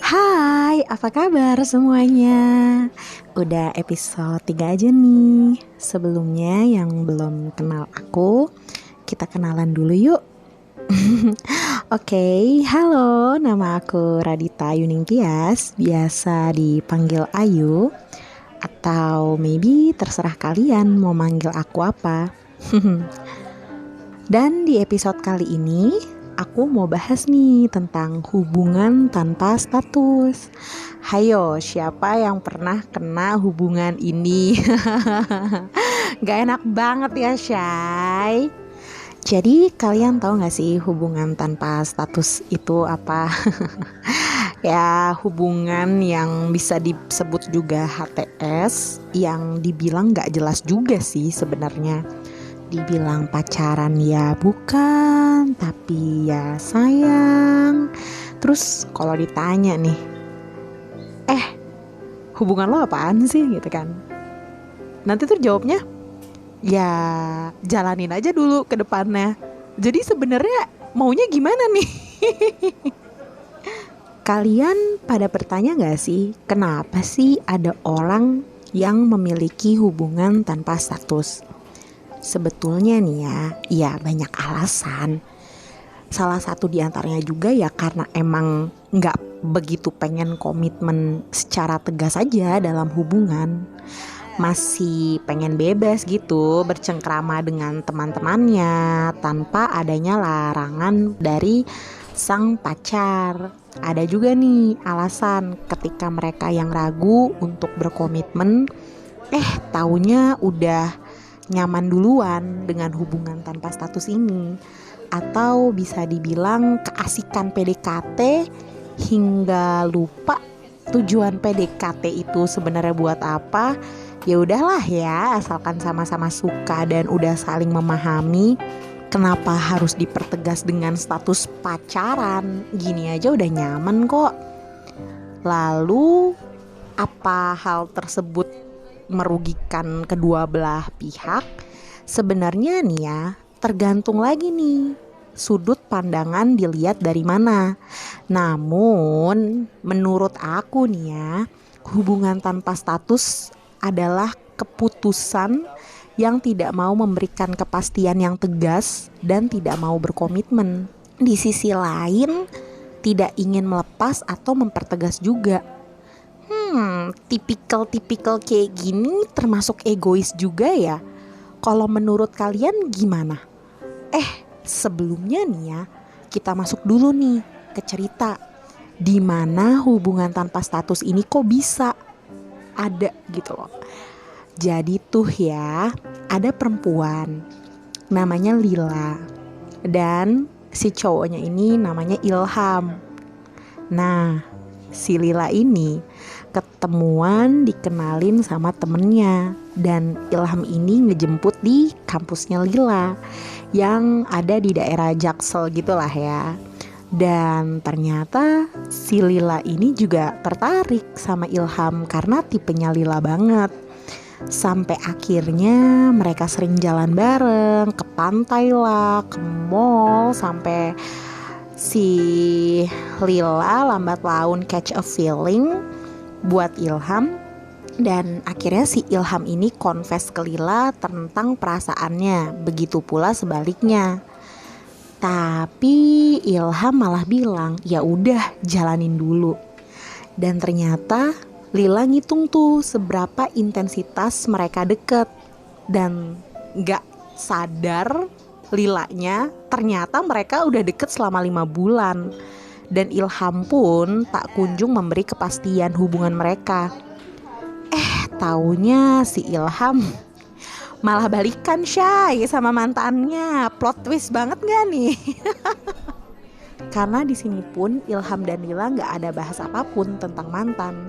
Hai, apa kabar semuanya? Udah episode 3 aja nih. Sebelumnya yang belum kenal aku, kita kenalan dulu yuk. Oke, halo, nama aku Radita Yuningtyas, biasa dipanggil Ayu. Atau maybe terserah kalian mau manggil aku apa. Dan di episode kali ini aku mau bahas nih tentang hubungan tanpa status. Hayo, siapa yang pernah kena hubungan ini? Gak enak banget ya, Shay. Jadi kalian tahu gak sih hubungan tanpa status itu apa? Ya, hubungan yang bisa disebut juga HTS, yang dibilang gak jelas juga sih sebenarnya. Dibilang pacaran ya bukan, tapi ya sayang. Terus kalau ditanya nih, hubungan lo apaan sih gitu kan, nanti tuh jawabnya, ya jalanin aja dulu ke depannya. Jadi sebenarnya maunya gimana nih? Kalian pada bertanya gak sih, kenapa sih ada orang yang memiliki hubungan tanpa status? Sebetulnya nih ya banyak alasan. Salah satu diantaranya juga ya karena emang gak begitu pengen komitmen secara tegas aja dalam hubungan. Masih pengen bebas gitu, bercengkrama dengan teman-temannya tanpa adanya larangan dari sang pacar. Ada juga nih alasan ketika mereka yang ragu untuk berkomitmen, taunya udah nyaman duluan dengan hubungan tanpa status ini. Atau bisa dibilang keasikan PDKT hingga lupa tujuan PDKT itu sebenarnya buat apa. Ya udahlah ya, asalkan sama-sama suka dan udah saling memahami, kenapa harus dipertegas dengan status pacaran? Gini aja udah nyaman kok. Lalu apa hal tersebut merugikan kedua belah pihak? Sebenarnya nih ya, tergantung lagi nih sudut pandangan dilihat dari mana. Namun menurut aku nih ya, hubungan tanpa status adalah keputusan yang tidak mau memberikan kepastian yang tegas dan tidak mau berkomitmen. Di sisi lain, tidak ingin melepas atau mempertegas juga. Tipikal kayak gini termasuk egois juga ya. Kalau menurut kalian gimana? Sebelumnya nih ya, kita masuk dulu nih ke cerita di mana hubungan tanpa status ini kok bisa ada gitu loh. Jadi tuh ya, ada perempuan namanya Lila dan si cowoknya ini namanya Ilham. Nah, si Lila ini ketemuan dikenalin sama temennya, dan Ilham ini ngejemput di kampusnya Lila yang ada di daerah Jaksel gitulah ya. Dan ternyata si Lila ini juga tertarik sama Ilham karena tipenya Lila banget. Sampai akhirnya mereka sering jalan bareng, ke pantai lah, ke mall, sampai si Lila lambat laun catch a feeling buat Ilham. Dan akhirnya si Ilham ini confess ke Lila tentang perasaannya. Begitu pula sebaliknya. Tapi Ilham malah bilang, ya udah jalanin dulu. Dan ternyata Lila ngitung tuh seberapa intensitas mereka deket. Dan gak sadar Lilanya ternyata mereka udah deket selama 5 bulan. Dan Ilham pun tak kunjung memberi kepastian hubungan mereka. Taunya si Ilham malah balikan Syai sama mantannya. Plot twist banget gak nih? Karena di sini pun Ilham dan Lila nggak ada bahas apapun tentang mantan.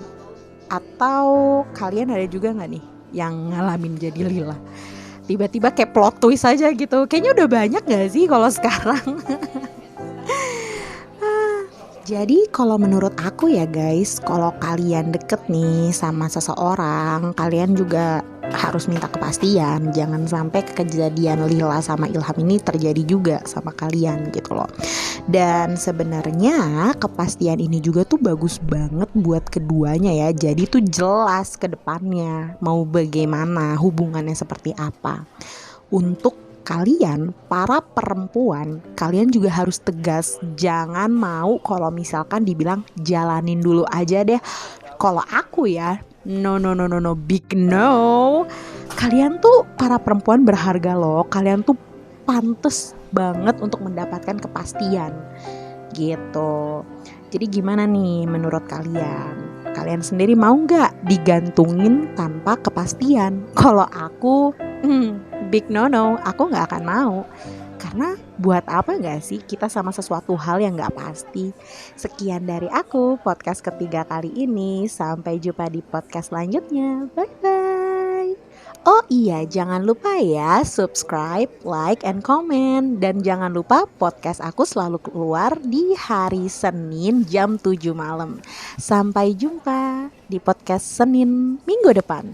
Atau kalian ada juga nggak nih yang ngalamin jadi Lila? Tiba-tiba kayak plot twist aja gitu. Kayaknya udah banyak nggak sih kalau sekarang? Jadi kalau menurut aku ya guys, kalau kalian deket nih sama seseorang, kalian juga harus minta kepastian. Jangan sampai kejadian Lila sama Ilham ini terjadi juga sama kalian gitu loh. Dan sebenarnya kepastian ini juga tuh bagus banget buat keduanya ya. Jadi tuh jelas ke depannya mau bagaimana, hubungannya seperti apa. Untuk kalian para perempuan, kalian juga harus tegas. Jangan mau kalau misalkan dibilang jalanin dulu aja deh. Kalau aku ya, no no no no no, big no. Kalian tuh para perempuan berharga loh. Kalian tuh pantes banget untuk mendapatkan kepastian gitu. Jadi gimana nih menurut kalian? Kalian sendiri mau nggak digantungin tanpa kepastian? Kalau aku, big no no, aku nggak akan mau. Karena buat apa nggak sih kita sama sesuatu hal yang nggak pasti? Sekian dari aku podcast ketiga kali ini. Sampai jumpa di podcast selanjutnya. Bye bye. Oh iya, jangan lupa ya subscribe, like, and comment. Dan jangan lupa podcast aku selalu keluar di hari Senin jam 7 malam. Sampai jumpa di podcast Senin minggu depan.